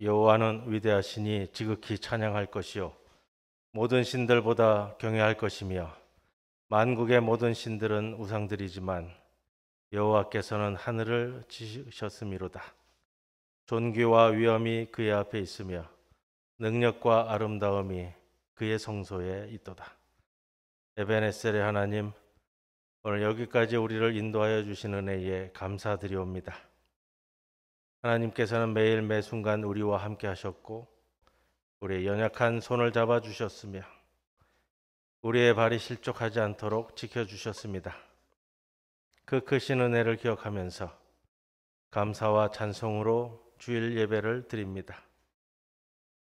여호와는 위대하시니 지극히 찬양할 것이요 모든 신들보다 경외할 것이며 만국의 모든 신들은 우상들이지만 여호와께서는 하늘을 지으셨음이로다. 존귀와 위엄이 그의 앞에 있으며 능력과 아름다움이 그의 성소에 있도다. 에베네셀의 하나님, 오늘 여기까지 우리를 인도하여 주신 은혜에 감사드리옵니다. 하나님께서는 매일 매 순간 우리와 함께 하셨고 우리의 연약한 손을 잡아 주셨으며 우리의 발이 실족하지 않도록 지켜주셨습니다. 그 크신 은혜를 기억하면서 감사와 찬송으로 주일 예배를 드립니다.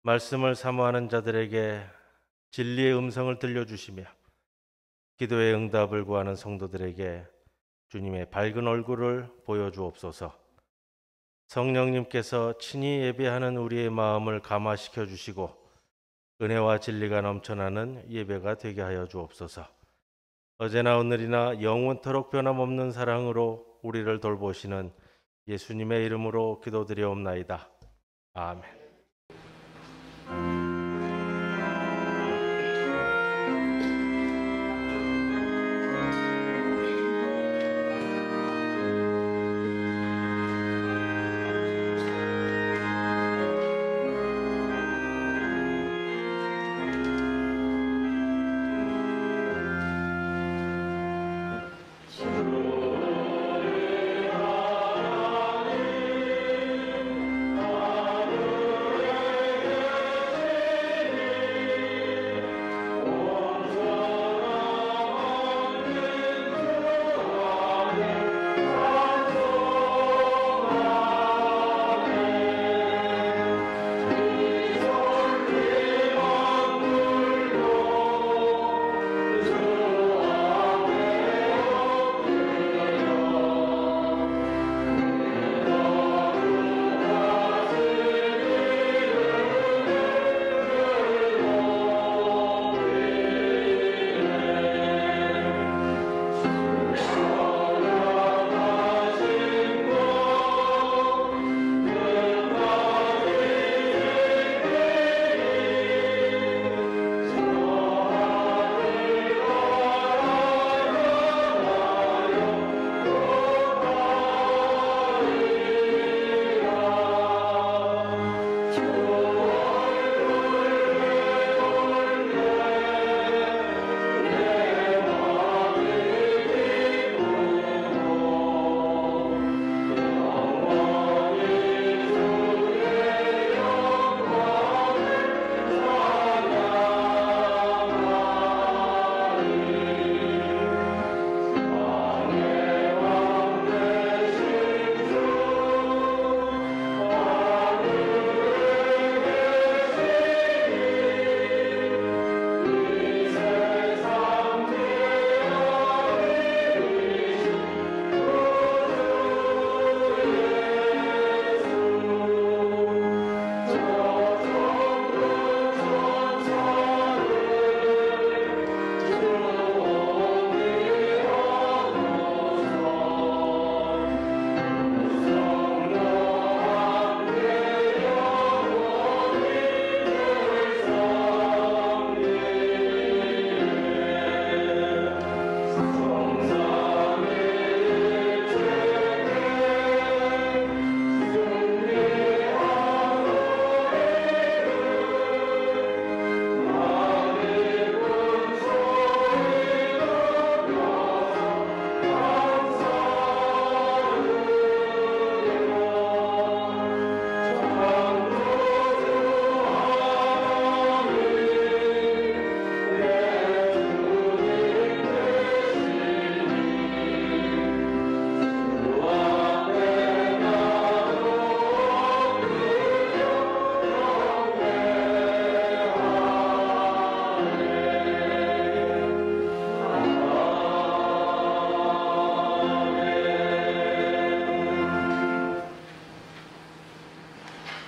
말씀을 사모하는 자들에게 진리의 음성을 들려주시며 기도의 응답을 구하는 성도들에게 주님의 밝은 얼굴을 보여주옵소서. 성령님께서 친히 예배하는 우리의 마음을 감화시켜 주시고 은혜와 진리가 넘쳐나는 예배가 되게 하여 주옵소서. 어제나 오늘이나 영원토록 변함없는 사랑으로 우리를 돌보시는 예수님의 이름으로 기도드리옵나이다. 아멘.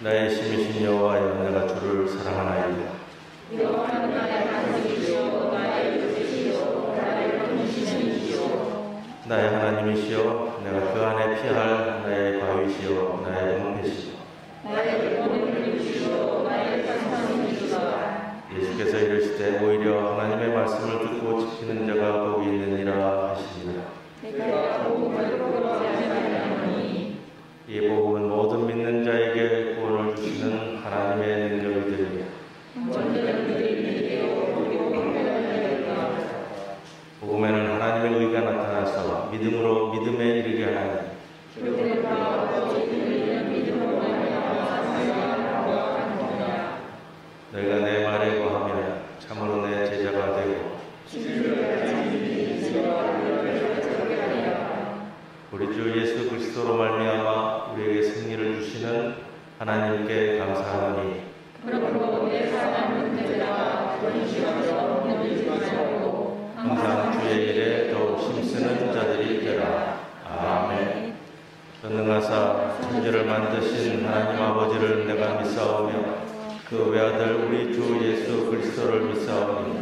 나의 심이신 여호와여, 내가 주를 사랑하나이다. 여호와는 나의 하나님이시오, 나의 의지시오, 나의 근심이시오. 나의 하나님이시여, 내가 그 안에 피할 나의 바위시여, 나의 방패시여. 예수께서 이르시되 오히려 하나님의 말씀을 듣고 지키는 자가 복이 있느니라 하시니라. 이 복음은 모든 믿는 자에게 구원을 주시는 하나님의 능력이 되리라. 복음에는 하나님의 의가 나타나서 믿음으로 믿음에 이르게 하나니 너희가 내 말에 거하면 참으로 내 제자가 되고 우리 주 예수 그리스도로 말미암아 우리에게 승리를 주시는 하나님께 감사하노니 항상 주의 일에 더욱 힘쓰는 자들이 되라. 아멘. 전능하사 천지를 만드신 하나님 아버지를 내가 믿사오며 그 외아들 우리 주 예수 그리스도를 믿사오니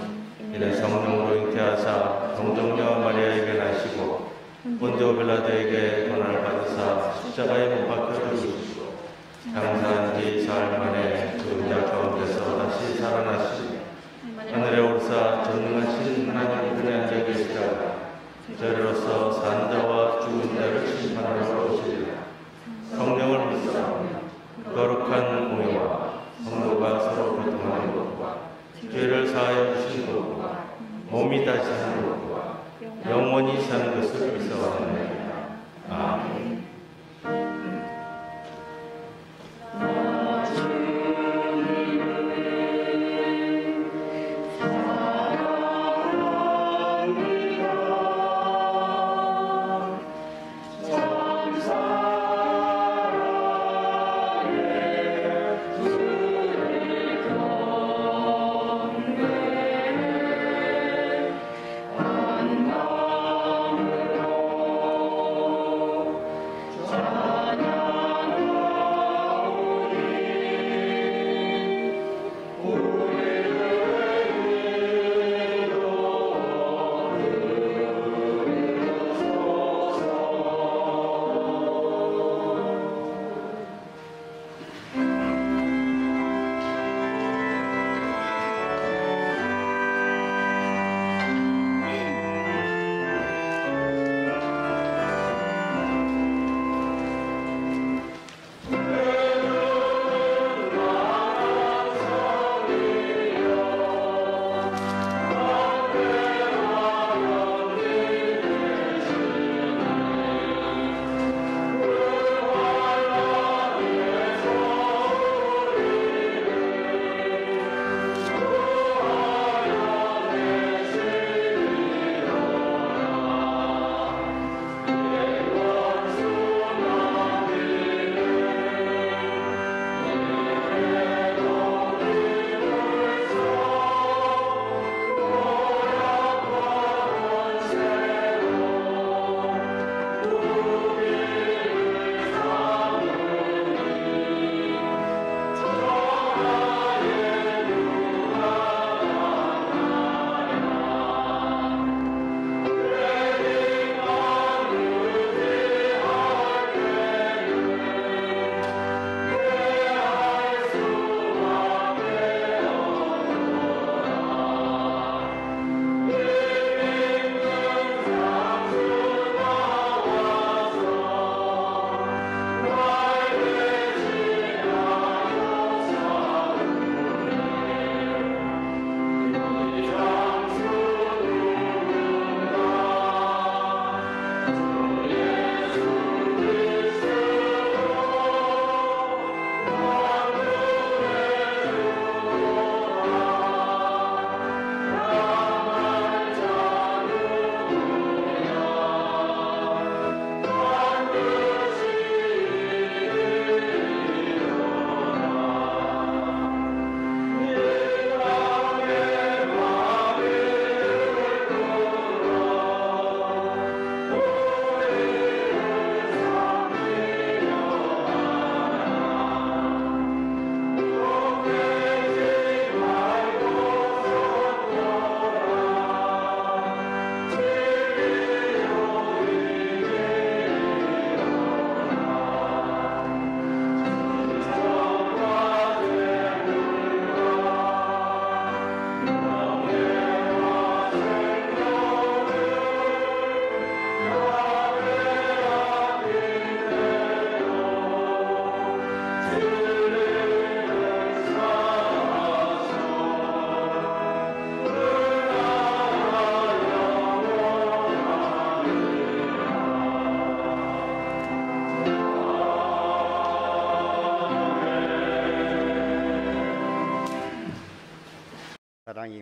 이는 성령으로 잉태하사 동정녀 마리아에게 나시고 본디오 빌라도에게 고난을 받으사 십자가에 못 박혀 죽으시고 장사한 지 사흘 만에 죽은 자 가운데서 다시 살아나시고 하늘에 오르사 전능하신 하나님 그네 앉아 계시다가 저리로서 산 자와 죽은 자를 심판하러 오시리라. 성령을 믿사오니 거룩한 공의와 성도가 서로 교통하는 것과 죄를 사하여 주시는 것과 몸이 다시 사는 것과 영원히 사는 것을 믿사오나이다. 아멘.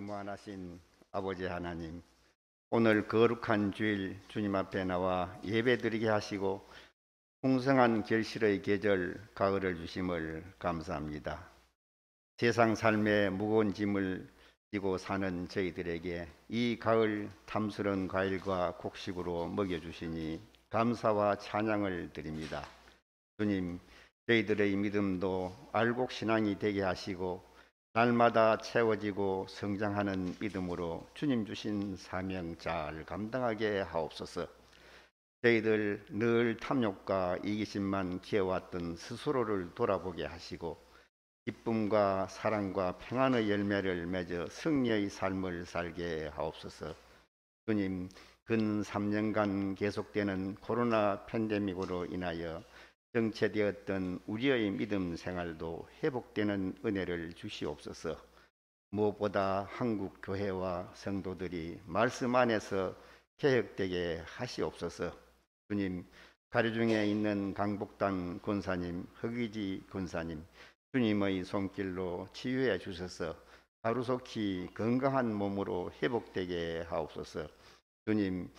무한하신 아버지 하나님, 오늘 거룩한 주일 주님 앞에 나와 예배드리게 하시고 풍성한 결실의 계절 가을을 주심을 감사합니다. 세상 삶의 무거운 짐을 지고 사는 저희들에게 이 가을 탐스러운 과일과 곡식으로 먹여주시니 감사와 찬양을 드립니다. 주님, 저희들의 믿음도 알곡신앙이 되게 하시고 날마다 채워지고 성장하는 믿음으로 주님 주신 사명 잘 감당하게 하옵소서. 저희들 늘 탐욕과 이기심만 키워왔던 스스로를 돌아보게 하시고 기쁨과 사랑과 평안의 열매를 맺어 승리의 삶을 살게 하옵소서. 주님, 근 3년간 계속되는 코로나 팬데믹으로 인하여 정체되었던 우리의 믿음 생활도 회복되는 은혜를 주시옵소서. 무엇보다 한국 교회와 성도들이 말씀 안에서 개혁되게 하시옵소서. 주님, 가려 중에 있는 강복단 권사님, 허기지 권사님, 주님의 손길로 치유해 주셔서 하루속히 건강한 몸으로 회복되게 하옵소서. 주님,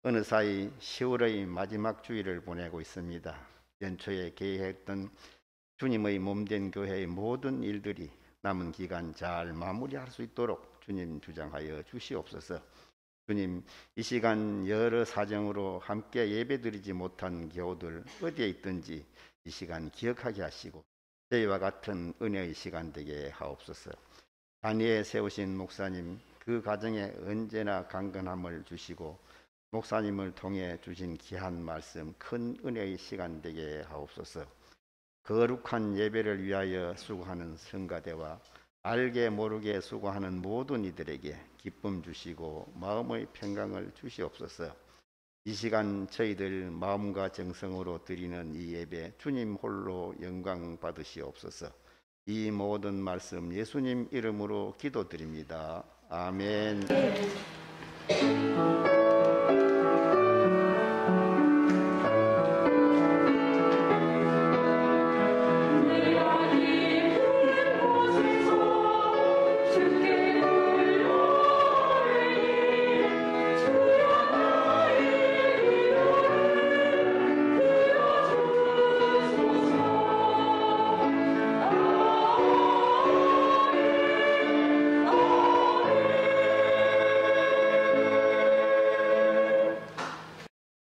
어느 사이 10월의 마지막 주일을 보내고 있습니다. 연초에 계획했던 주님의 몸된 교회의 모든 일들이 남은 기간 잘 마무리할 수 있도록 주님 주장하여 주시옵소서. 주님, 이 시간 여러 사정으로 함께 예배드리지 못한 교우들 어디에 있든지 이 시간 기억하게 하시고 저희와 같은 은혜의 시간 되게 하옵소서. 단위에 세우신 목사님, 그 가정에 언제나 강건함을 주시고 목사님을 통해 주신 귀한 말씀, 큰 은혜의 시간 되게 하옵소서. 거룩한 예배를 위하여 수고하는 성가대와 알게 모르게 수고하는 모든 이들에게 기쁨 주시고 마음의 평강을 주시옵소서. 이 시간 저희들 마음과 정성으로 드리는 이 예배 주님 홀로 영광 받으시옵소서. 이 모든 말씀 예수님 이름으로 기도드립니다. 아멘.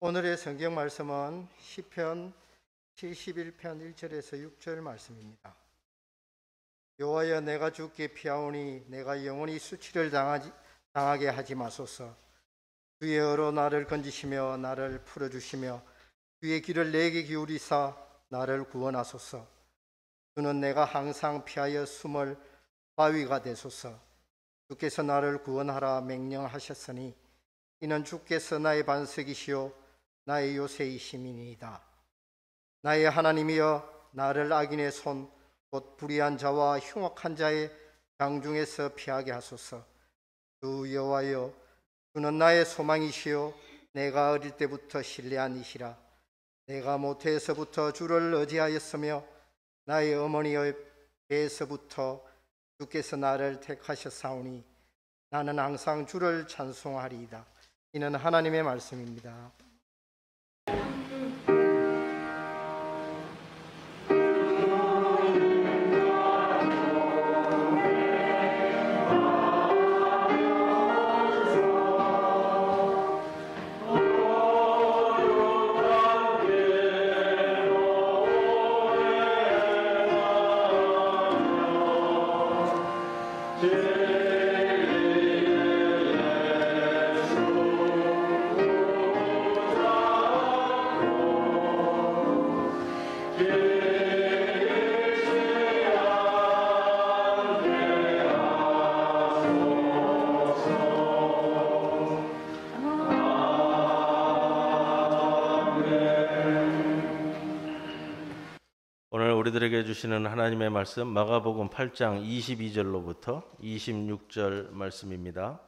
오늘의 성경 말씀은 시편 71편 1절에서 6절 말씀입니다. 여호와여, 내가 주께 피하오니 내가 영원히 수치를 당하게 하지 마소서. 주의 어로 나를 건지시며 나를 풀어주시며 주의 귀를 내게 기울이사 나를 구원하소서. 주는 내가 항상 피하여 숨을 바위가 되소서. 주께서 나를 구원하라 명령하셨으니 이는 주께서 나의 반석이시요 나의 요새이심이니이다. 나의 하나님이여, 나를 악인의 손 곧 불의한 자와 흉악한 자의 장중에서 피하게 하소서. 주 여호와여, 주는 나의 소망이시요 내가 어릴 때부터 신뢰한 이시라. 내가 모태에서부터 주를 의지하였으며 나의 어머니의 배에서부터 주께서 나를 택하셨사오니 나는 항상 주를 찬송하리이다. 이는 하나님의 말씀입니다. 오늘 우리들에게 주시는 하나님의 말씀 마가복음 8장 22절로부터 26절 말씀입니다.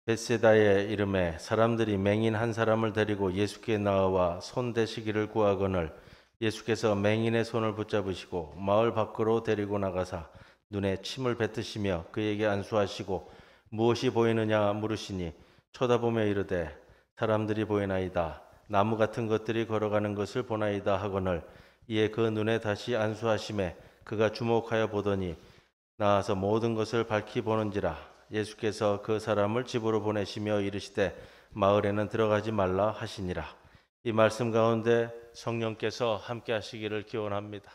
벳세다의 이름에 사람들이 맹인 한 사람을 데리고 예수께 나와 손대시기를 구하거늘 예수께서 맹인의 손을 붙잡으시고 마을 밖으로 데리고 나가사 눈에 침을 뱉으시며 그에게 안수하시고 무엇이 보이느냐 물으시니 쳐다보며 이르되 사람들이 보이나이다. 나무 같은 것들이 걸어가는 것을 보나이다 하거늘 이에 그 눈에 다시 안수하심에 그가 주목하여 보더니 나아서 모든 것을 밝히 보는지라. 예수께서 그 사람을 집으로 보내시며 이르시되 마을에는 들어가지 말라 하시니라. 이 말씀 가운데 성령께서 함께 하시기를 기원합니다.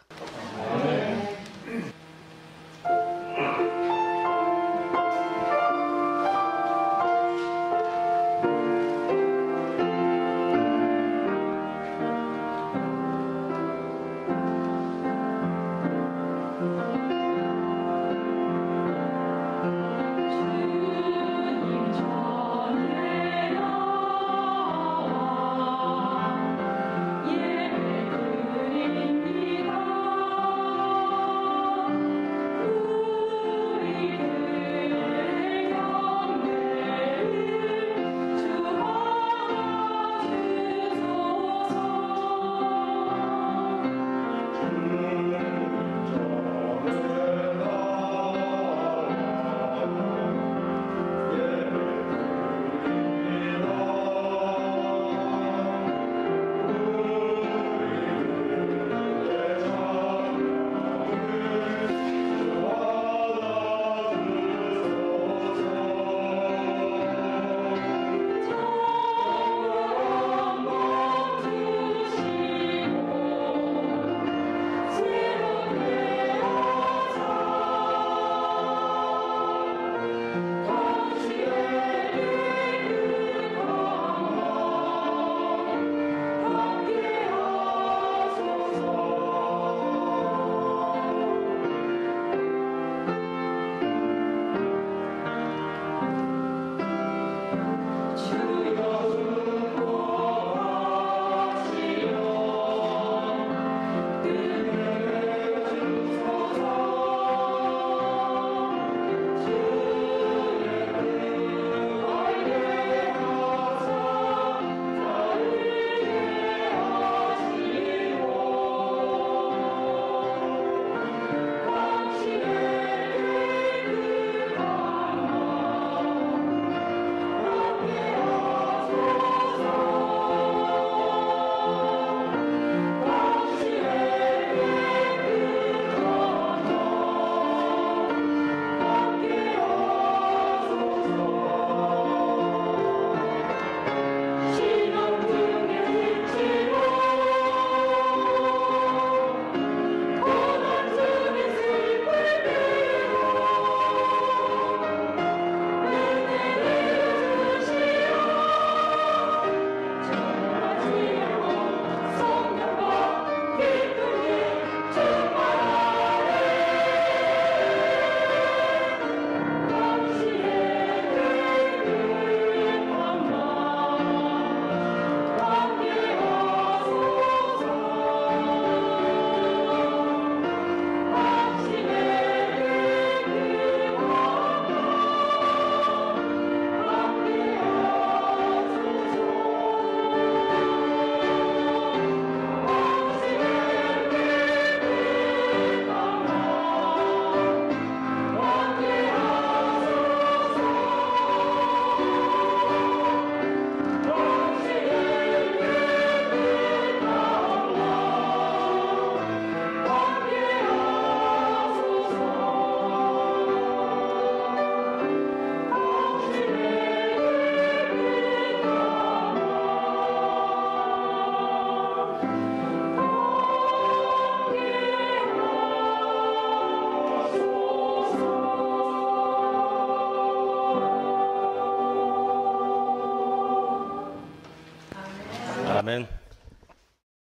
아멘.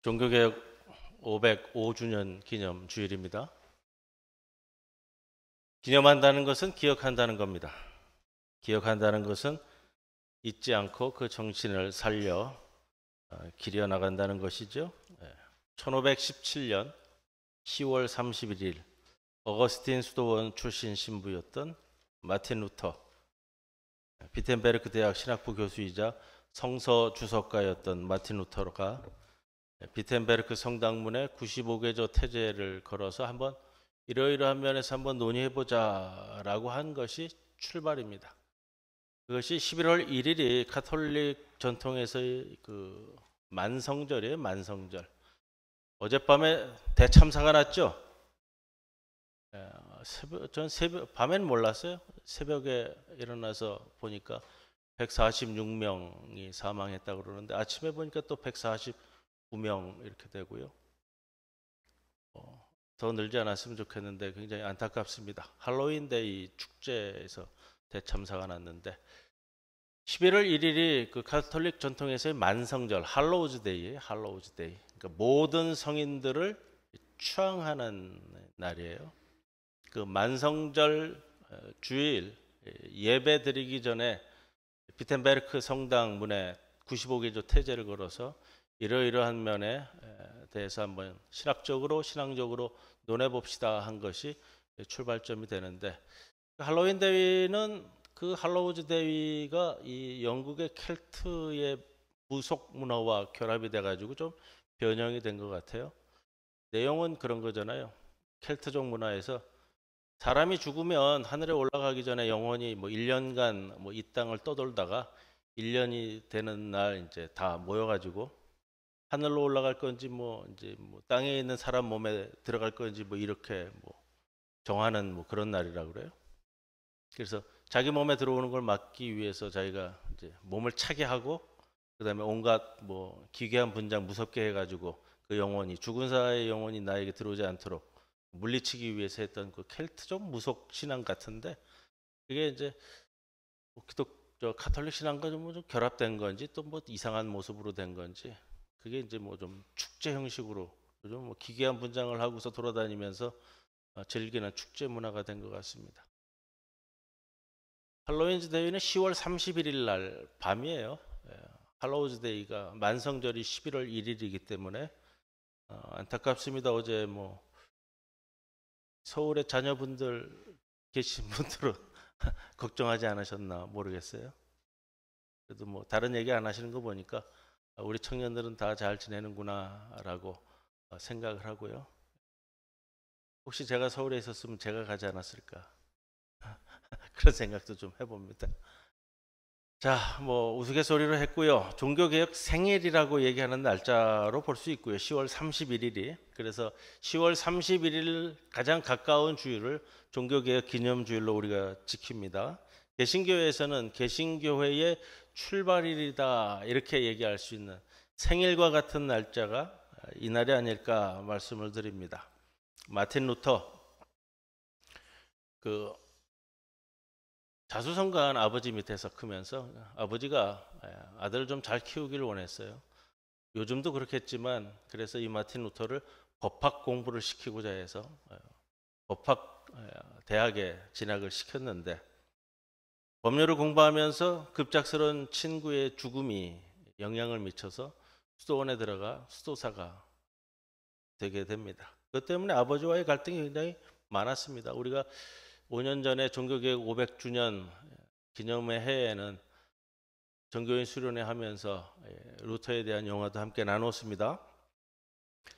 종교개혁 505주년 기념 주일입니다. 기념한다는 것은 기억한다는 겁니다. 기억한다는 것은 잊지 않고 그 정신을 살려 기려나간다는 것이죠. 1517년 10월 31일 어거스틴 수도원 출신 신부였던 마틴 루터, 비텐베르크 대학 신학부 교수이자 성서 주석가였던 마틴 루터가 비텐베르크 성당문에 95개조 태제를 걸어서 한번 이러이러한 면에서 한번 논의해보자라고 한 것이 출발입니다. 그것이 11월 1일이 가톨릭 전통에서의 그 만성절이에요. 만성절. 어젯밤에 대참사가 났죠. 전 밤엔 몰랐어요. 새벽에 일어나서 보니까 146명이 사망했다고 그러는데 아침에 보니까 또 149명 이렇게 되고요. 더 늘지 않았으면 좋겠는데 굉장히 안타깝습니다. 할로윈데이 축제에서 대참사가 났는데 11월 1일이 그 가톨릭 전통에서의 만성절 할로우즈데이예요. 할로우즈데이. 그러니까 모든 성인들을 추앙하는 날이에요. 그 만성절 주일 예배 드리기 전에 비텐베르크 성당 문에 95개조 태제를 걸어서 이러이러한 면에 대해서 한번 신앙적으로 논해봅시다 한 것이 출발점이 되는데, 할로윈 대위는 그 할로우즈 대위가 이 영국의 켈트의 무속 문화와 결합이 돼가지고 좀 변형이 된 것 같아요. 내용은 그런 거잖아요. 켈트족 문화에서 사람이 죽으면 하늘에 올라가기 전에 영혼이 뭐 1년간 뭐 이 땅을 떠돌다가 1년이 되는 날 이제 다 모여가지고 하늘로 올라갈 건지 뭐 이제 뭐 땅에 있는 사람 몸에 들어갈 건지 뭐 이렇게 뭐 정하는 뭐 그런 날이라고 그래요. 그래서 자기 몸에 들어오는 걸 막기 위해서 자기가 이제 몸을 차게 하고 그다음에 온갖 뭐 기괴한 분장 무섭게 해가지고 그 영혼이 죽은 사의 영혼이 나에게 들어오지 않도록 물리치기 위해서 했던 그 켈트족 무속 신앙 같은데, 그게 이제 저 가톨릭 신앙과 좀 결합된 건지 또 뭐 이상한 모습으로 된 건지, 그게 이제 뭐 좀 축제 형식으로 요즘 뭐 기괴한 분장을 하고서 돌아다니면서 즐기는 축제 문화가 된 것 같습니다. 할로윈즈 데이는 10월 31일 날 밤이에요. 할로우즈 데이가 만성절이 11월 1일이기 때문에 안타깝습니다. 어제 뭐 서울에 자녀분들 계신 분들은 걱정하지 않으셨나 모르겠어요. 그래도 뭐 다른 얘기 안 하시는 거 보니까 우리 청년들은 다 잘 지내는구나라고 생각을 하고요. 혹시 제가 서울에 있었으면 제가 가지 않았을까 그런 생각도 좀 해봅니다. 자, 뭐 우스갯소리로 했고요. 종교개혁 생일이라고 얘기하는 날짜로 볼 수 있고요. 10월 31일이. 그래서 10월 31일 가장 가까운 주일을 종교개혁 기념주일로 우리가 지킵니다. 개신교회에서는 개신교회의 출발일이다 이렇게 얘기할 수 있는 생일과 같은 날짜가 이날이 아닐까 말씀을 드립니다. 마틴 루터 그 자수성가한 아버지 밑에서 크면서 아버지가 아들을 좀 잘 키우기를 원했어요. 요즘도 그렇겠지만 그래서 이 마틴 루터를 법학 공부를 시키고자 해서 법학 대학에 진학을 시켰는데, 법률을 공부하면서 급작스러운 친구의 죽음이 영향을 미쳐서 수도원에 들어가 수도사가 되게 됩니다. 그것 때문에 아버지와의 갈등이 굉장히 많았습니다. 우리가 5년 전에 종교개혁 500주년 기념의 해에는 종교인 수련회 하면서 루터에 대한 영화도 함께 나눴습니다.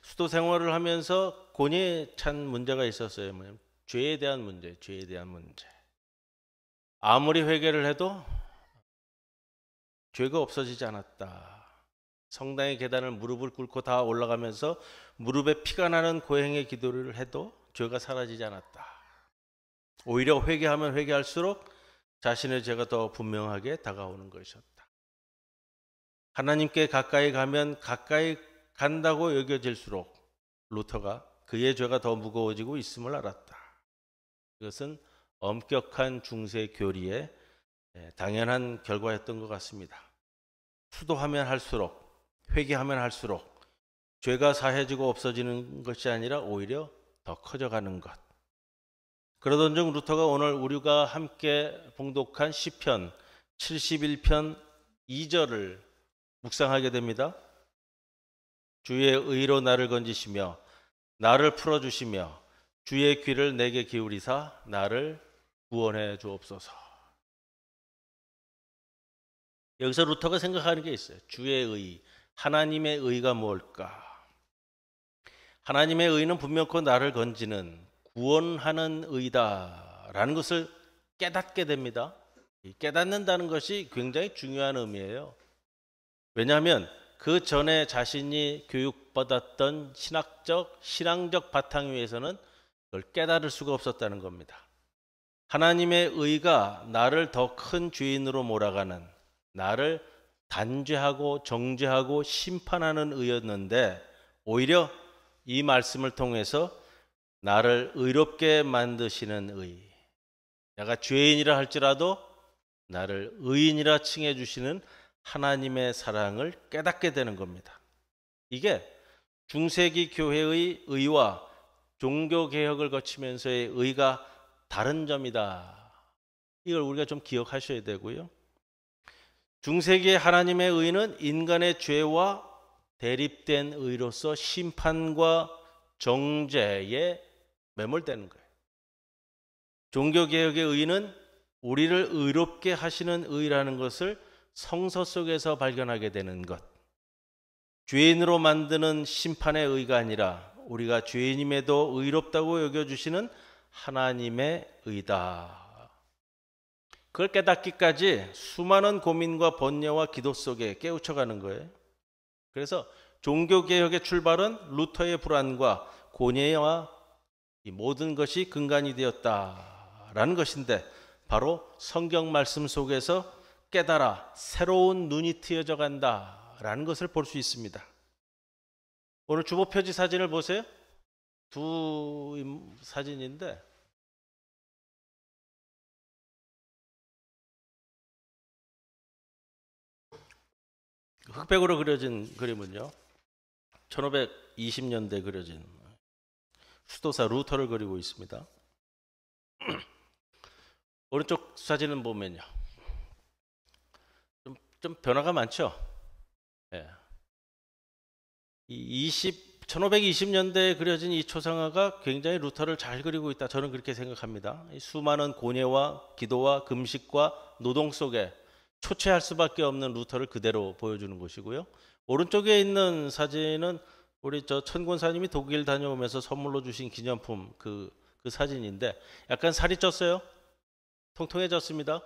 수도 생활을 하면서 곤이 찬 문제가 있었어요. 뭐냐면 죄에 대한 문제, 죄에 대한 문제. 아무리 회개를 해도 죄가 없어지지 않았다. 성당의 계단을 무릎을 꿇고 다 올라가면서 무릎에 피가 나는 고행의 기도를 해도 죄가 사라지지 않았다. 오히려 회개하면 회개할수록 자신의 죄가 더 분명하게 다가오는 것이었다. 하나님께 가까이 가면 가까이 간다고 여겨질수록 루터가 그의 죄가 더 무거워지고 있음을 알았다. 이것은 엄격한 중세 교리의 당연한 결과였던 것 같습니다. 수도하면 할수록, 회개하면 할수록 죄가 사해지고 없어지는 것이 아니라 오히려 더 커져가는 것. 그러던 중 루터가 오늘 우리가 함께 봉독한 시편 71편 2절을 묵상하게 됩니다. 주의 의로 나를 건지시며 나를 풀어주시며 주의 귀를 내게 기울이사 나를 구원해 주옵소서. 여기서 루터가 생각하는 게 있어요. 주의 의, 하나님의 의가 뭘까? 하나님의 의는 분명코 나를 건지는 구원하는 의다라는 것을 깨닫게 됩니다. 이 깨닫는다는 것이 굉장히 중요한 의미예요. 왜냐하면 그 전에 자신이 교육받았던 신앙적 바탕 위에서는 그걸 깨달을 수가 없었다는 겁니다. 하나님의 의가 나를 더 큰 죄인으로 몰아가는, 나를 단죄하고 정죄하고 심판하는 의였는데, 오히려 이 말씀을 통해서 나를 의롭게 만드시는 의, 내가 죄인이라 할지라도 나를 의인이라 칭해 주시는 하나님의 사랑을 깨닫게 되는 겁니다. 이게 중세기 교회의 의와 종교개혁을 거치면서의 의가 다른 점이다. 이걸 우리가 좀 기억하셔야 되고요. 중세기의 하나님의 의는 인간의 죄와 대립된 의로서 심판과 정죄에 매몰되는 거예요. 종교개혁의 의는 우리를 의롭게 하시는 의라는 것을 성서 속에서 발견하게 되는 것. 죄인으로 만드는 심판의 의가 아니라 우리가 죄인임에도 의롭다고 여겨주시는 하나님의 의다. 그걸 깨닫기까지 수많은 고민과 번뇌와 기도 속에 깨우쳐가는 거예요. 그래서 종교개혁의 출발은 루터의 불안과 고뇌와 이 모든 것이 근간이 되었다라는 것인데, 바로 성경 말씀 속에서 깨달아 새로운 눈이 트여져 간다라는 것을 볼 수 있습니다. 오늘 주보 표지 사진을 보세요. 두 사진인데 흑백으로 그려진 그림은요, 1520년대 그려진 수도사 루터를 그리고 있습니다. 오른쪽 사진은 보면요, 좀 변화가 많죠. 예. 1520년대에 그려진 이 초상화가 굉장히 루터를 잘 그리고 있다, 저는 그렇게 생각합니다. 수많은 고뇌와 기도와 금식과 노동 속에 초췌할 수밖에 없는 루터를 그대로 보여주는 것이고요. 오른쪽에 있는 사진은 우리 천권사님이 독일 다녀오면서 선물로 주신 기념품 그 사진인데, 약간 살이 쪘어요. 통통해졌습니다.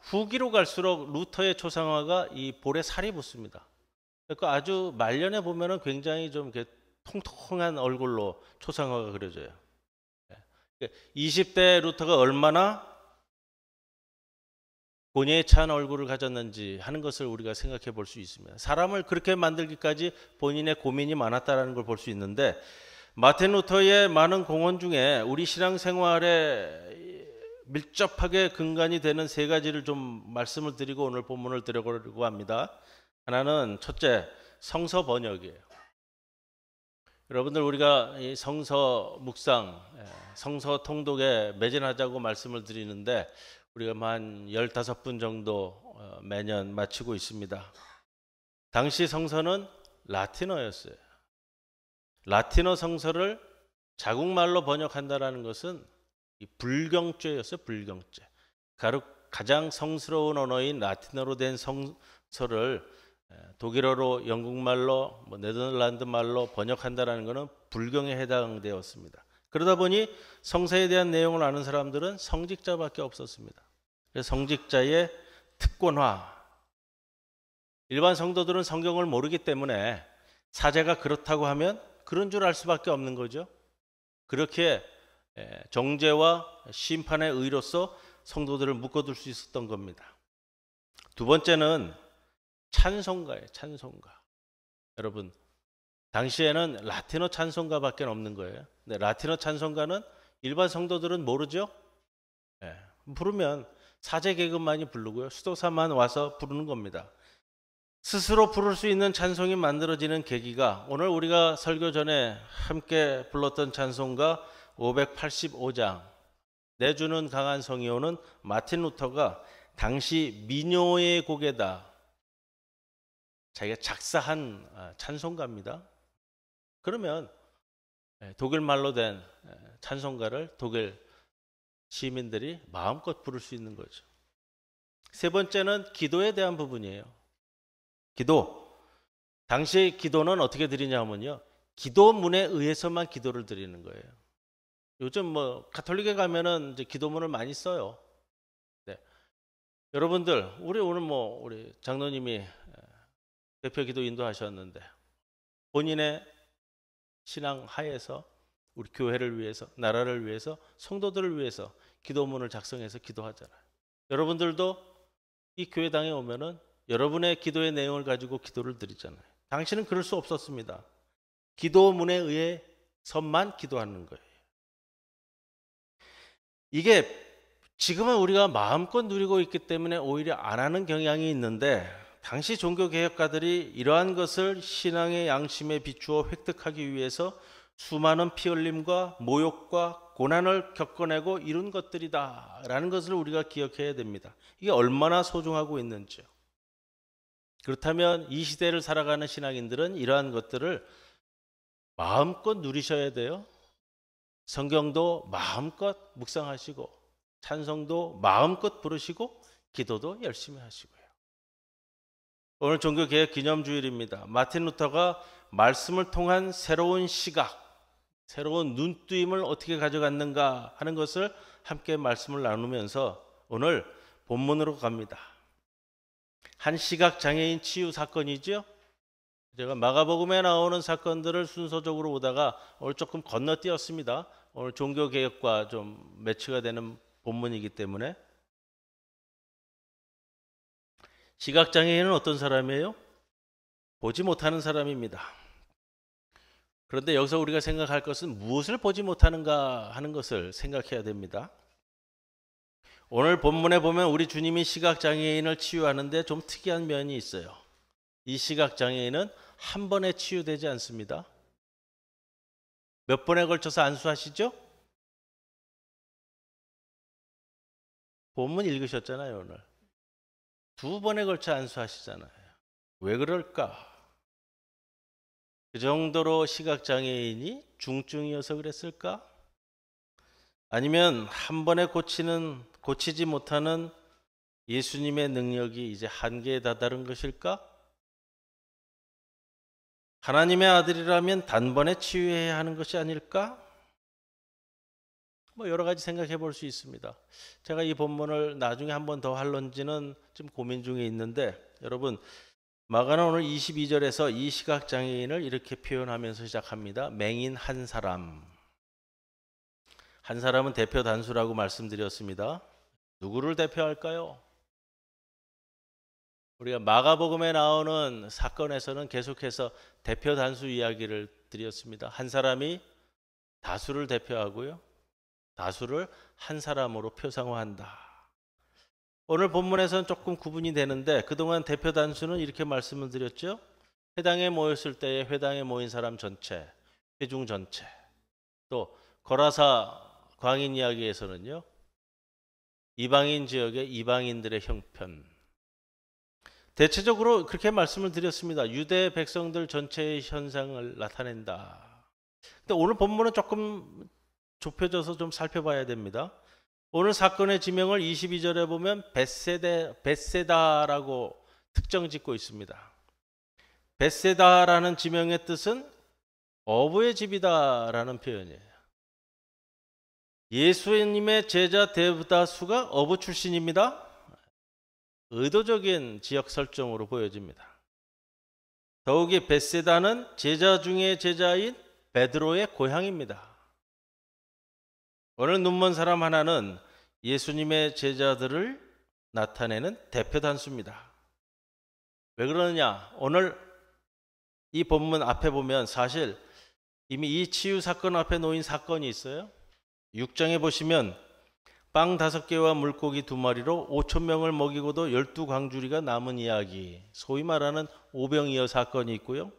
후기로 갈수록 루터의 초상화가 이 볼에 살이 붙습니다. 그러니까 아주 말년에 보면은 굉장히 좀 이렇게 통통한 얼굴로 초상화가 그려져요. 20대 루터가 얼마나 고뇌에 찬 얼굴을 가졌는지 하는 것을 우리가 생각해 볼 수 있습니다. 사람을 그렇게 만들기까지 본인의 고민이 많았다는 걸 볼 수 있는데, 마틴 루터의 많은 공헌 중에 우리 신앙생활에 밀접하게 근간이 되는 세 가지를 좀 말씀을 드리고 오늘 본문을 들어보려고 합니다. 하나는 첫째, 성서 번역이에요. 여러분들, 우리가 이 성서 묵상, 성서 통독에 매진하자고 말씀을 드리는데 우리가 한 15분 정도 매년 마치고 있습니다. 당시 성서는 라틴어였어요. 라틴어 성서를 자국말로 번역한다는 것은 이 불경죄였어요. 불경죄. 가장 성스러운 언어인 라틴어로 된 성서를 독일어로, 영국말로, 네덜란드 말로 번역한다는 것은 불경에 해당되었습니다. 그러다 보니 성서에 대한 내용을 아는 사람들은 성직자밖에 없었습니다. 그래서 성직자의 특권화. 일반 성도들은 성경을 모르기 때문에 사제가 그렇다고 하면 그런 줄 알 수밖에 없는 거죠. 그렇게 정죄와 심판의 의로서 성도들을 묶어둘 수 있었던 겁니다. 두 번째는 찬송가예요. 찬송가. 여러분, 당시에는 라틴어 찬송가밖에 없는 거예요. 근데 라틴어 찬송가는 일반 성도들은 모르죠. 부르면 사제 계급만이 부르고요, 수도사만 와서 부르는 겁니다. 스스로 부를 수 있는 찬송이 만들어지는 계기가 오늘 우리가 설교 전에 함께 불렀던 찬송가 585장 내주는 강한 성이오는 마틴 루터가 당시 민요의 곡에다 자기가 작사한 찬송가입니다. 그러면 독일말로 된 찬송가를 독일 시민들이 마음껏 부를 수 있는 거죠. 세 번째는 기도에 대한 부분이에요. 기도. 당시 기도는 어떻게 드리냐면요, 기도문에 의해서만 기도를 드리는 거예요. 요즘 뭐 가톨릭에 가면은 이제 기도문을 많이 써요. 네. 여러분들, 우리 오늘 뭐 우리 장로님이 대표 기도 인도하셨는데 본인의 신앙 하에서 우리 교회를 위해서, 나라를 위해서, 성도들을 위해서 기도문을 작성해서 기도하잖아요. 여러분들도 이 교회당에 오면은 여러분의 기도의 내용을 가지고 기도를 드리잖아요. 당신은 그럴 수 없었습니다. 기도문에 의해서만 기도하는 거예요. 이게 지금은 우리가 마음껏 누리고 있기 때문에 오히려 안 하는 경향이 있는데, 당시 종교개혁가들이 이러한 것을 신앙의 양심에 비추어 획득하기 위해서 수많은 피 흘림과 모욕과 고난을 겪어내고 이룬 것들이다 라는 것을 우리가 기억해야 됩니다. 이게 얼마나 소중하고 있는지요. 그렇다면 이 시대를 살아가는 신앙인들은 이러한 것들을 마음껏 누리셔야 돼요. 성경도 마음껏 묵상하시고, 찬송도 마음껏 부르시고, 기도도 열심히 하시고요. 오늘 종교개혁 기념주일입니다. 마틴 루터가 말씀을 통한 새로운 시각, 새로운 눈뜨임을 어떻게 가져갔는가 하는 것을 함께 말씀을 나누면서 오늘 본문으로 갑니다. 한 시각장애인 치유 사건이죠. 제가 마가복음에 나오는 사건들을 순서적으로 보다가 오늘 조금 건너뛰었습니다. 오늘 종교개혁과 좀 매치가 되는 본문이기 때문에. 시각장애인은 어떤 사람이에요? 보지 못하는 사람입니다. 그런데 여기서 우리가 생각할 것은 무엇을 보지 못하는가 하는 것을 생각해야 됩니다. 오늘 본문에 보면 우리 주님이 시각장애인을 치유하는데 좀 특이한 면이 있어요. 이 시각장애인은 한 번에 치유되지 않습니다. 몇 번에 걸쳐서 안수하시죠? 본문 읽으셨잖아요, 오늘. 2번에 걸쳐 안수하시잖아요. 왜 그럴까? 그 정도로 시각장애인이 중증이어서 그랬을까? 아니면 한 번에 고치지 못하는 예수님의 능력이 이제 한계에 다다른 것일까? 하나님의 아들이라면 단번에 치유해야 하는 것이 아닐까? 뭐 여러 가지 생각해 볼 수 있습니다. 제가 이 본문을 나중에 한 번 더 할런지는 좀 고민 중에 있는데, 여러분, 마가는 오늘 22절에서 이 시각장애인을 이렇게 표현하면서 시작합니다. 맹인 한 사람. 한 사람은 대표 단수라고 말씀드렸습니다. 누구를 대표할까요? 우리가 마가복음에 나오는 사건에서는 계속해서 대표 단수 이야기를 드렸습니다. 한 사람이 다수를 대표하고요, 다수를 한 사람으로 표상화한다. 오늘 본문에서는 조금 구분이 되는데, 그동안 대표 단수는 이렇게 말씀을 드렸죠. 회당에 모였을 때에 회당에 모인 사람 전체, 회중 전체, 또 거라사 광인 이야기에서는요, 이방인 지역의 이방인들의 형편, 대체적으로 그렇게 말씀을 드렸습니다. 유대 백성들 전체의 현상을 나타낸다. 근데 오늘 본문은 조금 좁혀져서 좀 살펴봐야 됩니다. 오늘 사건의 지명을 22절에 보면 벳세다라고 특정 짓고 있습니다. 벳세다라는 지명의 뜻은 어부의 집이다라는 표현이에요. 예수님의 제자 대다수가 어부 출신입니다. 의도적인 지역 설정으로 보여집니다. 더욱이 벳세다는 제자 중에 제자인 베드로의 고향입니다. 오늘 눈먼 사람 하나는 예수님의 제자들을 나타내는 대표 단수입니다. 왜 그러느냐? 오늘 이 본문 앞에 보면 사실 이미 이 치유 사건 앞에 놓인 사건이 있어요. 6장에 보시면 빵 5개와 물고기 2마리로 5,000명을 먹이고도 12광주리가 남은 이야기, 소위 말하는 오병이어 사건이 있고요.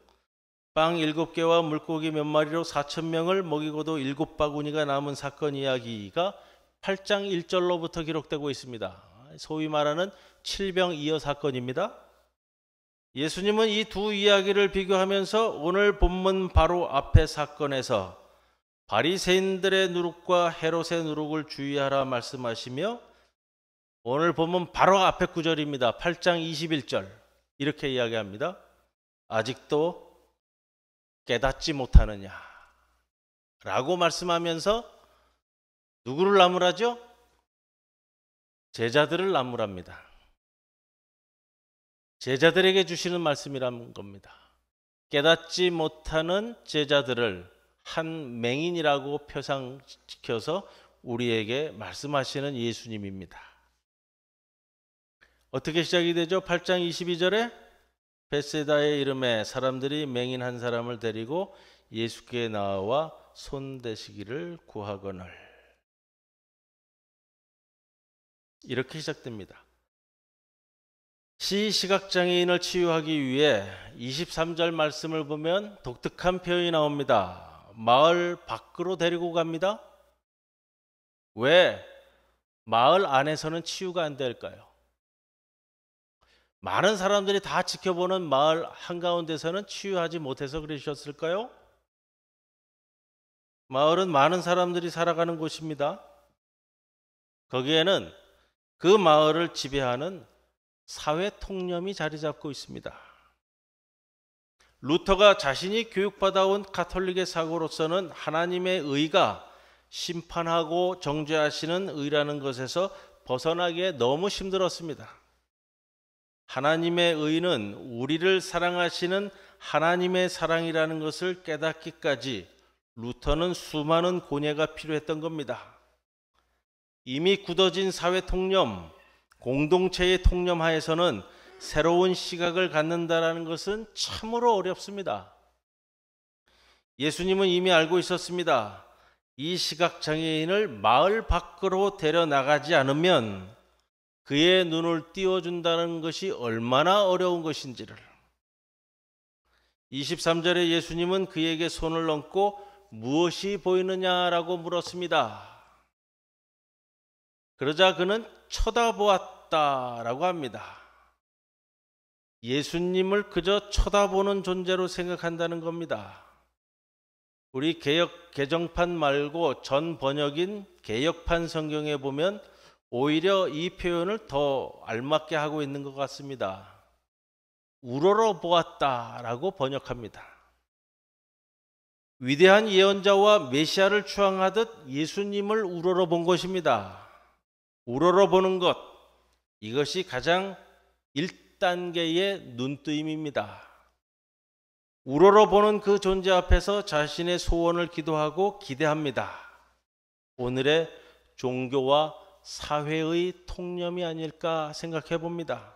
빵 7개와 물고기 몇 마리로 4,000명을 먹이고도 7바구니가 남은 사건 이야기가 8장 1절로부터 기록되고 있습니다. 소위 말하는 7병이어 사건입니다. 예수님은 이 두 이야기를 비교하면서 오늘 본문 바로 앞의 사건에서 바리새인들의 누룩과 헤롯의 누룩을 주의하라 말씀하시며, 오늘 본문 바로 앞에 구절입니다. 8장 21절 이렇게 이야기합니다. 아직도 깨닫지 못하느냐 라고 말씀하면서 누구를 나무라죠? 제자들을 나무랍니다. 제자들에게 주시는 말씀이란 겁니다. 깨닫지 못하는 제자들을 한 맹인이라고 표상시켜서 우리에게 말씀하시는 예수님입니다. 어떻게 시작이 되죠? 8장 22절에 벳세다의 이름에 사람들이 맹인 한 사람을 데리고 예수께 나와 손대시기를 구하거늘. 이렇게 시작됩니다. 시각장애인을 치유하기 위해 23절 말씀을 보면 독특한 표현이 나옵니다. 마을 밖으로 데리고 갑니다. 왜 마을 안에서는 치유가 안 될까요? 많은 사람들이 다 지켜보는 마을 한가운데서는 치유하지 못해서 그러셨을까요? 마을은 많은 사람들이 살아가는 곳입니다. 거기에는 그 마을을 지배하는 사회 통념이 자리 잡고 있습니다. 루터가 자신이 교육받아온 가톨릭의 사고로서는 하나님의 의가 심판하고 정죄하시는 의라는 것에서 벗어나기에 너무 힘들었습니다. 하나님의 의는 우리를 사랑하시는 하나님의 사랑이라는 것을 깨닫기까지 루터는 수많은 고뇌가 필요했던 겁니다. 이미 굳어진 사회 통념, 공동체의 통념 하에서는 새로운 시각을 갖는다는 것은 참으로 어렵습니다. 예수님은 이미 알고 있었습니다. 이 시각장애인을 마을 밖으로 데려나가지 않으면 그의 눈을 띄워준다는 것이 얼마나 어려운 것인지를. 23절에 예수님은 그에게 손을 얹고 무엇이 보이느냐라고 물었습니다. 그러자 그는 쳐다보았다라고 합니다. 예수님을 그저 쳐다보는 존재로 생각한다는 겁니다. 우리 개정판 말고 전 번역인 개역판 성경에 보면 오히려 이 표현을 더 알맞게 하고 있는 것 같습니다. 우러러 보았다라고 번역합니다. 위대한 예언자와 메시아를 추앙하듯 예수님을 우러러 본 것입니다. 우러러 보는 것, 이것이 가장 1단계의 눈뜨임입니다. 우러러 보는 그 존재 앞에서 자신의 소원을 기도하고 기대합니다. 오늘의 종교와 사회의 통념이 아닐까 생각해 봅니다.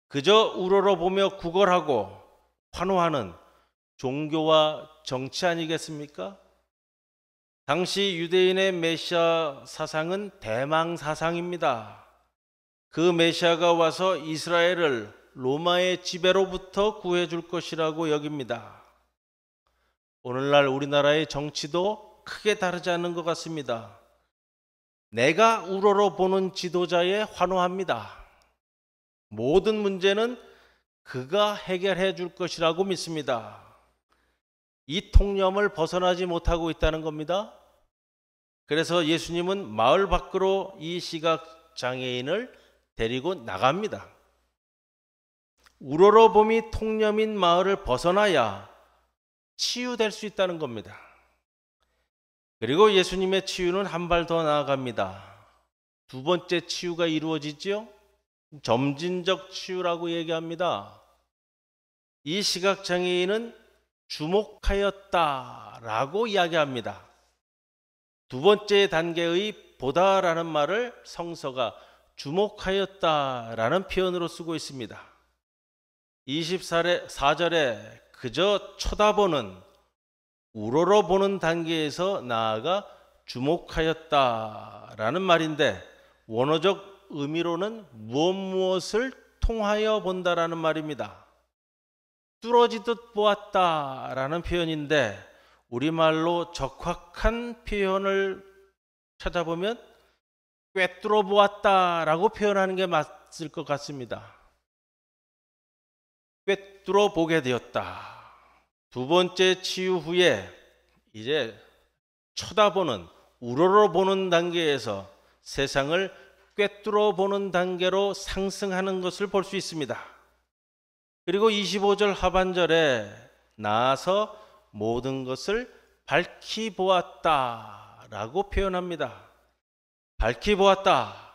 그저 우러러 보며 구걸하고 환호하는 종교와 정치 아니겠습니까? 당시 유대인의 메시아 사상은 대망 사상입니다. 그 메시아가 와서 이스라엘을 로마의 지배로부터 구해줄 것이라고 여깁니다. 오늘날 우리나라의 정치도 크게 다르지 않는 것 같습니다. 내가 우러러 보는 지도자에 환호합니다. 모든 문제는 그가 해결해 줄 것이라고 믿습니다. 이 통념을 벗어나지 못하고 있다는 겁니다. 그래서 예수님은 마을 밖으로 이 시각장애인을 데리고 나갑니다. 우러러봄이 통념인 마을을 벗어나야 치유될 수 있다는 겁니다. 그리고 예수님의 치유는 한 발 더 나아갑니다. 두 번째 치유가 이루어지죠. 점진적 치유라고 얘기합니다. 이 시각장애인은 주목하였다라고 이야기합니다. 두 번째 단계의 보다라는 말을 성서가 주목하였다라는 표현으로 쓰고 있습니다. 24절에 그저 쳐다보는, 우러러보는 단계에서 나아가 주목하였다라는 말인데 원어적 의미로는 무엇을 통하여 본다라는 말입니다. 뚫어지듯 보았다라는 표현인데 우리말로 적확한 표현을 찾아보면 꿰뚫어 보았다라고 표현하는 게 맞을 것 같습니다. 꿰뚫어 보게 되었다. 두 번째 치유 후에 이제 쳐다보는, 우러러보는 단계에서 세상을 꿰뚫어 보는 단계로 상승하는 것을 볼 수 있습니다. 그리고 25절 하반절에 나아서 모든 것을 밝히 보았다라고 표현합니다. 밝히 보았다.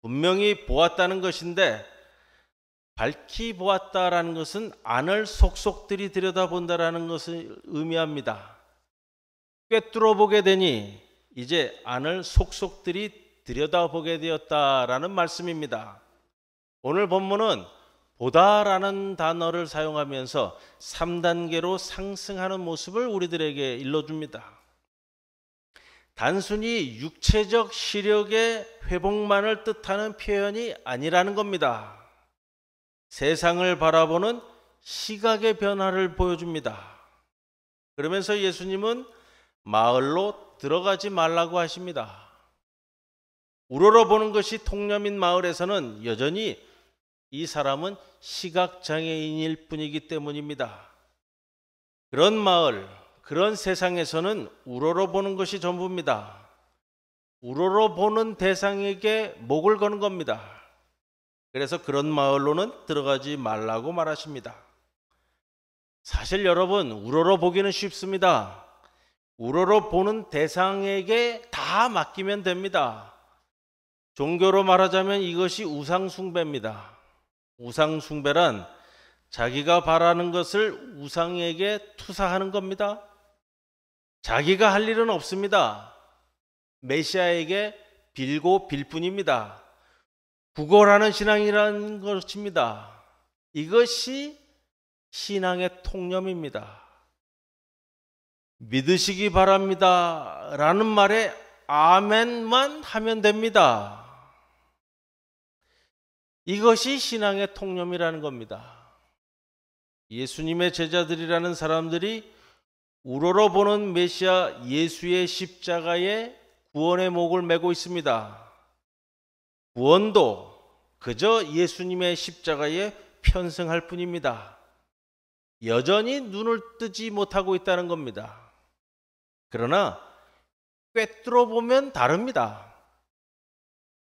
분명히 보았다는 것인데 밝히 보았다라는 것은 안을 속속들이 들여다본다라는 것을 의미합니다. 꿰뚫어 보게 되니 이제 안을 속속들이 들여다보게 되었다라는 말씀입니다. 오늘 본문은 보다라는 단어를 사용하면서 3단계로 상승하는 모습을 우리들에게 일러줍니다. 단순히 육체적 시력의 회복만을 뜻하는 표현이 아니라는 겁니다. 세상을 바라보는 시각의 변화를 보여줍니다. 그러면서 예수님은 마을로 들어가지 말라고 하십니다. 우러러보는 것이 통념인 마을에서는 여전히 이 사람은 시각장애인일 뿐이기 때문입니다. 그런 마을, 그런 세상에서는 우러러보는 것이 전부입니다. 우러러보는 대상에게 목을 거는 겁니다. 그래서 그런 마을로는 들어가지 말라고 말하십니다. 사실 여러분, 우러러보기는 쉽습니다. 우러러보는 대상에게 다 맡기면 됩니다. 종교로 말하자면 이것이 우상숭배입니다. 우상숭배란 자기가 바라는 것을 우상에게 투사하는 겁니다. 자기가 할 일은 없습니다. 메시아에게 빌고 빌 뿐입니다. 구걸하는 신앙이라는 것입니다. 이것이 신앙의 통념입니다. 믿으시기 바랍니다 라는 말에 아멘만 하면 됩니다. 이것이 신앙의 통념이라는 겁니다. 예수님의 제자들이라는 사람들이 우러러보는 메시아 예수의 십자가에 구원의 목을 메고 있습니다. 구원도 그저 예수님의 십자가에 편승할 뿐입니다. 여전히 눈을 뜨지 못하고 있다는 겁니다. 그러나 꿰뚫어 보면 다릅니다.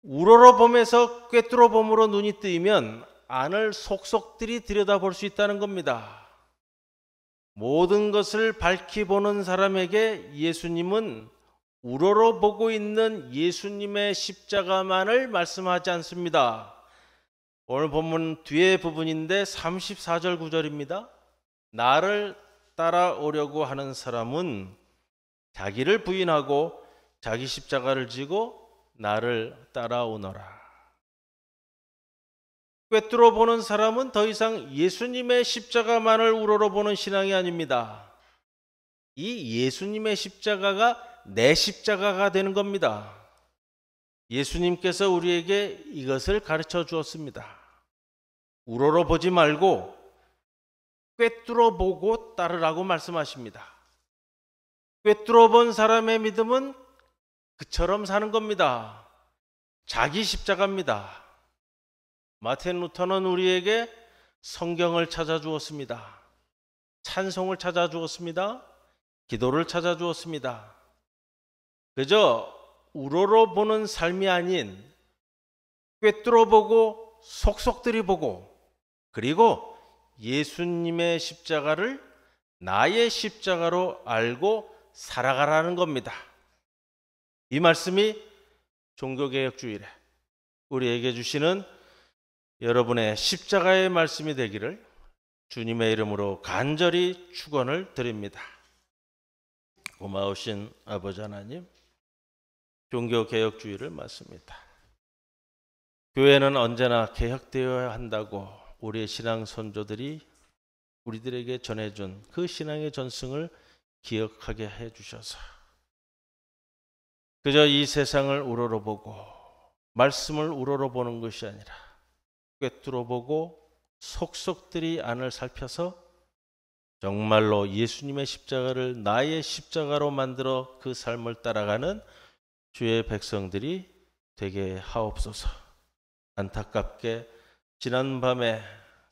우러러보면서 꿰뚫어 봄으로 눈이 뜨이면 안을 속속들이 들여다볼 수 있다는 겁니다. 모든 것을 밝히 보는 사람에게 예수님은 우러러보고 있는 예수님의 십자가만을 말씀하지 않습니다. 오늘 본문 뒤에 부분인데 34절 9절입니다. 나를 따라오려고 하는 사람은 자기를 부인하고 자기 십자가를 지고 나를 따라오너라. 꿰뚫어 보는 사람은 더 이상 예수님의 십자가만을 우러러보는 신앙이 아닙니다. 이 예수님의 십자가가 내 십자가가 되는 겁니다. 예수님께서 우리에게 이것을 가르쳐 주었습니다. 우러러보지 말고 꿰뚫어 보고 따르라고 말씀하십니다. 꿰뚫어 본 사람의 믿음은 그처럼 사는 겁니다. 자기 십자가입니다. 마틴 루터는 우리에게 성경을 찾아주었습니다. 찬송을 찾아주었습니다. 기도를 찾아주었습니다. 그저 우러러보는 삶이 아닌 꿰뚫어 보고 속속들이 보고 그리고 예수님의 십자가를 나의 십자가로 알고 살아가라는 겁니다. 이 말씀이 종교개혁주일에 우리에게 주시는 여러분의 십자가의 말씀이 되기를 주님의 이름으로 간절히 축원을 드립니다. 고마우신 아버지 하나님, 종교개혁주의를 맞습니다. 교회는 언제나 개혁되어야 한다고 우리의 신앙 선조들이 우리들에게 전해준 그 신앙의 전승을 기억하게 해주셔서 그저 이 세상을 우러러보고 말씀을 우러러보는 것이 아니라 꿰뚫어보고 속속들이 안을 살펴서 정말로 예수님의 십자가를 나의 십자가로 만들어 그 삶을 따라가는 주의 백성들이 되게 하옵소서. 안타깝게 지난밤에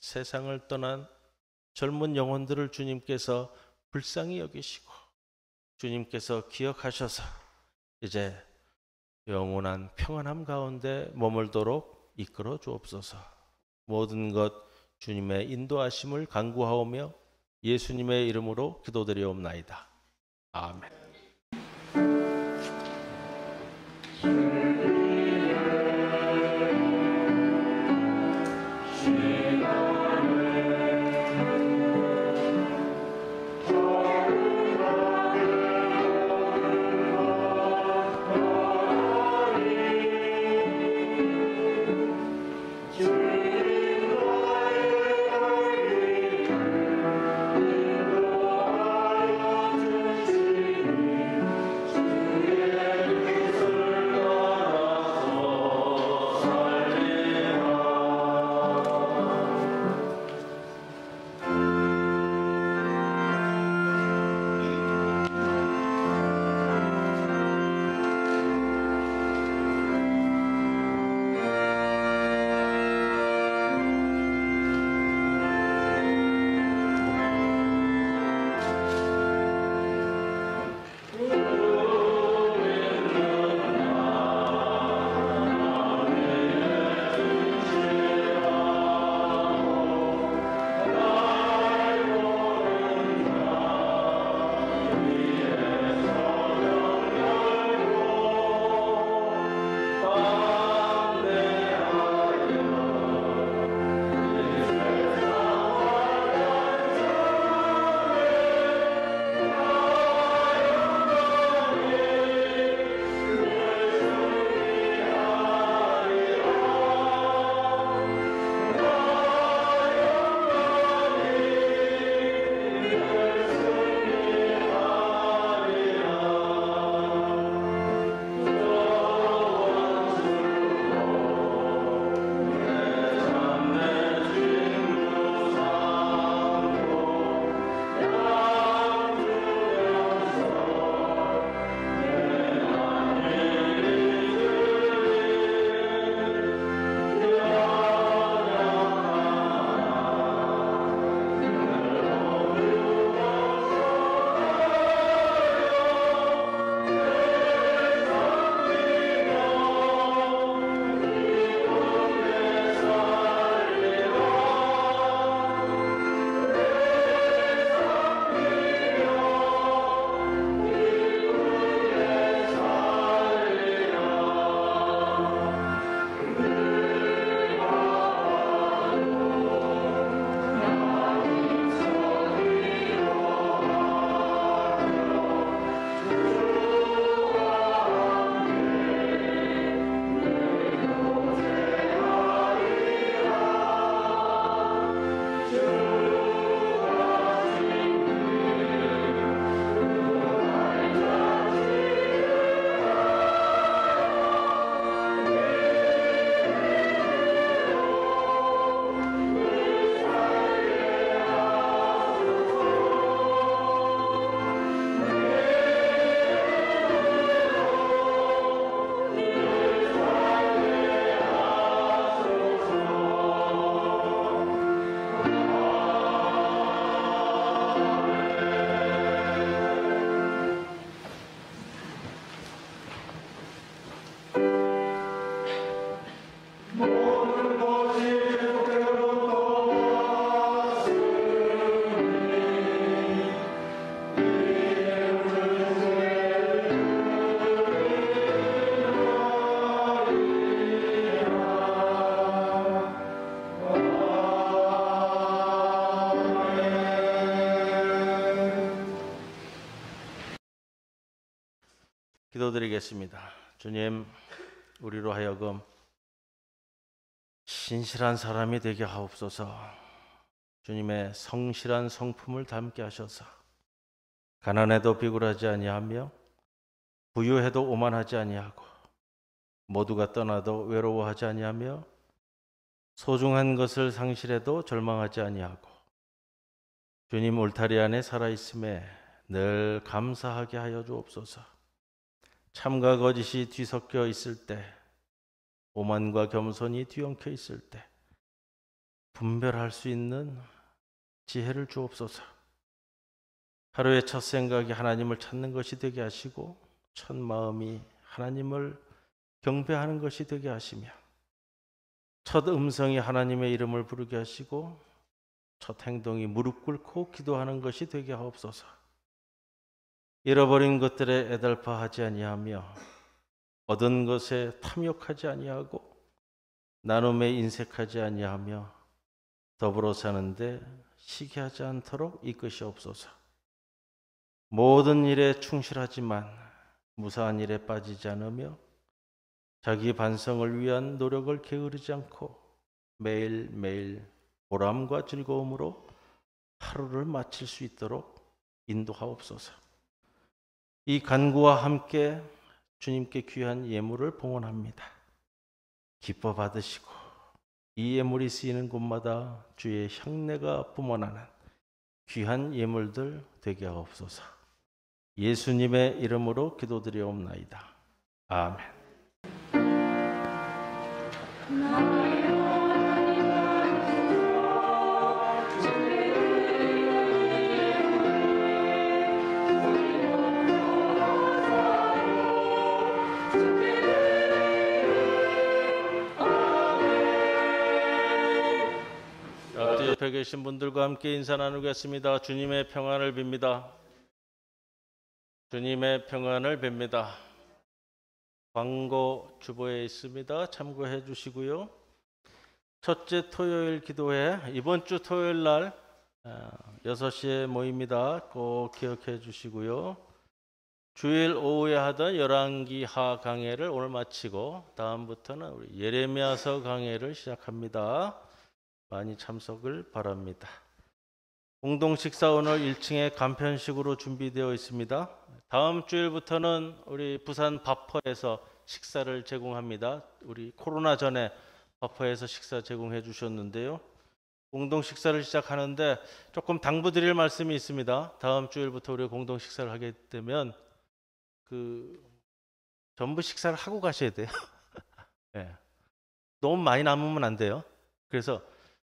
세상을 떠난 젊은 영혼들을 주님께서 불쌍히 여기시고 주님께서 기억하셔서 이제 영원한 평안함 가운데 머물도록 이끌어 주옵소서. 모든 것 주님의 인도하심을 간구하오며 예수님의 이름으로 기도드리옵나이다. 아멘. 기도드리겠습니다. 주님, 우리로 하여금 신실한 사람이 되게 하옵소서. 주님의 성실한 성품을 담게 하셔서 가난해도 비굴하지 아니하며 부유해도 오만하지 아니하고 모두가 떠나도 외로워하지 아니하며 소중한 것을 상실해도 절망하지 아니하고 주님 울타리 안에 살아있음에 늘 감사하게 하여 주옵소서. 참과 거짓이 뒤섞여 있을 때, 오만과 겸손이 뒤엉켜 있을 때 분별할 수 있는 지혜를 주옵소서. 하루의 첫 생각이 하나님을 찾는 것이 되게 하시고 첫 마음이 하나님을 경배하는 것이 되게 하시며 첫 음성이 하나님의 이름을 부르게 하시고 첫 행동이 무릎 꿇고 기도하는 것이 되게 하옵소서. 잃어버린 것들에 애달파하지 아니하며 얻은 것에 탐욕하지 아니하고 나눔에 인색하지 아니하며 더불어 사는데 시기하지 않도록 이끄시옵소서. 모든 일에 충실하지만 무사한 일에 빠지지 않으며 자기 반성을 위한 노력을 게으르지 않고 매일매일 보람과 즐거움으로 하루를 마칠 수 있도록 인도하옵소서. 이 간구와 함께 주님께 귀한 예물을 봉헌합니다. 기뻐 받으시고 이 예물이 쓰이는 곳마다 주의 향내가 뿜어나는 귀한 예물들 되게 하옵소서. 예수님의 이름으로 기도드리옵나이다. 아멘. 앞뒤 옆에 계신 분들과 함께 인사 나누겠습니다. 주님의 평안을 빕니다. 주님의 평안을 빕니다. 광고 주보에 있습니다. 참고해 주시고요. 첫째 토요일 기도회 이번 주 토요일 날 6시에 모입니다. 꼭 기억해 주시고요. 주일 오후에 하던 열왕기하 강해를 오늘 마치고 다음부터는 우리 예레미야서 강해를 시작합니다. 많이 참석을 바랍니다. 공동 식사 오늘 1층에 간편식으로 준비되어 있습니다. 다음 주일부터는 우리 부산 바퍼에서 식사를 제공합니다. 우리 코로나 전에 바퍼에서 식사 제공해 주셨는데요. 공동 식사를 시작하는데 조금 당부드릴 말씀이 있습니다. 다음 주일부터 우리 공동 식사를 하게 되면 전부 식사를 하고 가셔야 돼요. 네. 너무 많이 남으면 안 돼요. 그래서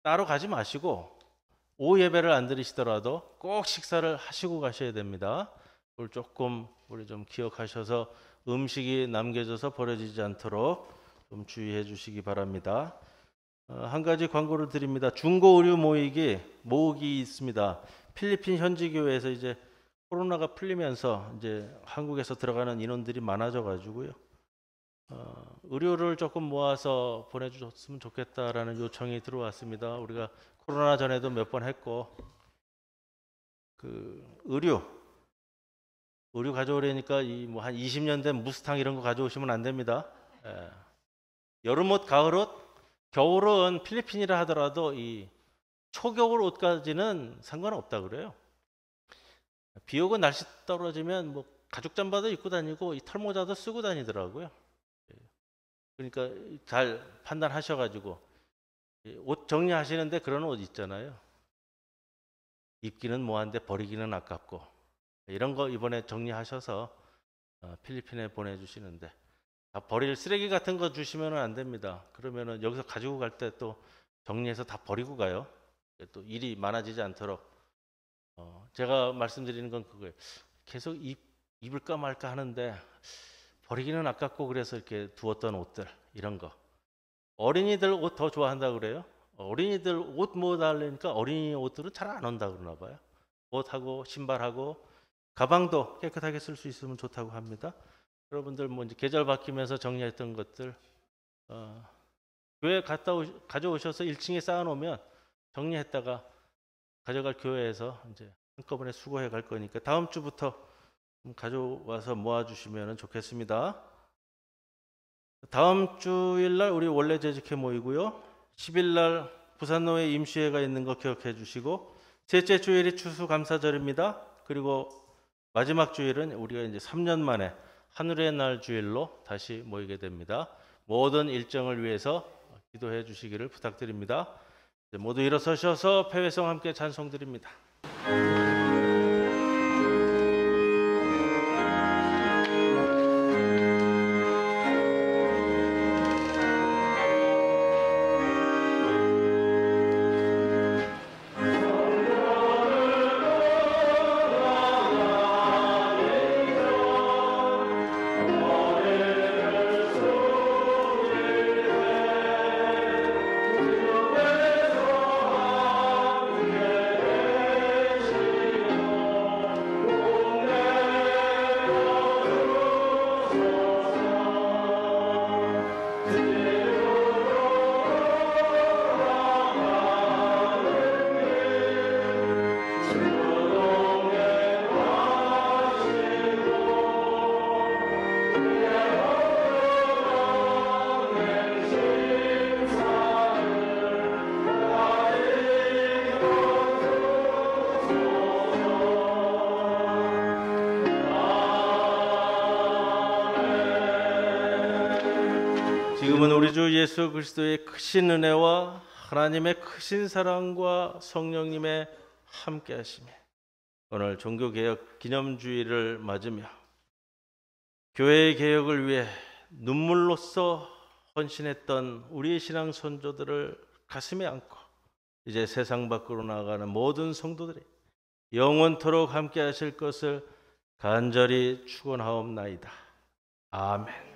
따로 가지 마시고 오후 예배를 안 드리시더라도 꼭 식사를 하시고 가셔야 됩니다. 오늘 조금 우리 좀 기억하셔서 음식이 남겨져서 버려지지 않도록 좀 주의해 주시기 바랍니다. 한 가지 광고를 드립니다. 중고 의류 모으기 있습니다. 필리핀 현지 교회에서 이제 코로나가 풀리면서 이제 한국에서 들어가는 인원들이 많아져 가지고요. 의료를 조금 모아서 보내주셨으면 좋겠다라는 요청이 들어왔습니다. 우리가 코로나 전에도 몇 번 했고 의류 가져오려니까 한 20년 된 무스탕 이런 거 가져오시면 안 됩니다. 여름옷, 가을옷, 겨울은 필리핀이라 하더라도 이 초겨울 옷까지는 상관없다 그래요. 비 오고 날씨 떨어지면 뭐 가죽 잠바도 입고 다니고 이 털모자도 쓰고 다니더라고요. 그러니까 잘 판단하셔가지고 옷 정리하시는데 그런 옷 있잖아요. 입기는 뭐한데 버리기는 아깝고 이런 거 이번에 정리하셔서 필리핀에 보내주시는데 다 버릴 쓰레기 같은 거 주시면 안 됩니다. 그러면은 여기서 가지고 갈 때 또 정리해서 다 버리고 가요. 또 일이 많아지지 않도록 제가 말씀드리는 건 그거예요. 계속 입을까 말까 하는데 버리기는 아깝고 그래서 이렇게 두었던 옷들 이런 거. 어린이들 옷 더 좋아한다 그래요. 어린이들 옷 모아달라니까 어린이 옷들은 잘 안 온다 그러나 봐요. 옷하고 신발하고 가방도 깨끗하게 쓸 수 있으면 좋다고 합니다. 여러분들 뭐 이제 계절 바뀌면서 정리했던 것들 교회 가져오셔서 1층에 쌓아놓으면 정리했다가 가져갈 교회에서 이제 한꺼번에 수거해 갈 거니까 다음 주부터 가져와서 모아주시면 좋겠습니다. 다음 주일날 우리 원래 재직회 모이고요. 10일날 부산노회 임시회가 있는 거 기억해 주시고 셋째 주일이 추수감사절입니다. 그리고 마지막 주일은 우리가 이제 3년 만에 하늘의 날 주일로 다시 모이게 됩니다. 모든 일정을 위해서 기도해 주시기를 부탁드립니다. 모두 일어서셔서 패회성 함께 찬송드립니다. 지금은 우리 주 예수 그리스도의 크신 은혜와 하나님의 크신 사랑과 성령님의 함께 하심이 오늘 종교개혁 기념주의를 맞으며 교회의 개혁을 위해 눈물로써 헌신했던 우리의 신앙 선조들을 가슴에 안고 이제 세상 밖으로 나아가는 모든 성도들이 영원토록 함께 하실 것을 간절히 축원하옵나이다. 아멘.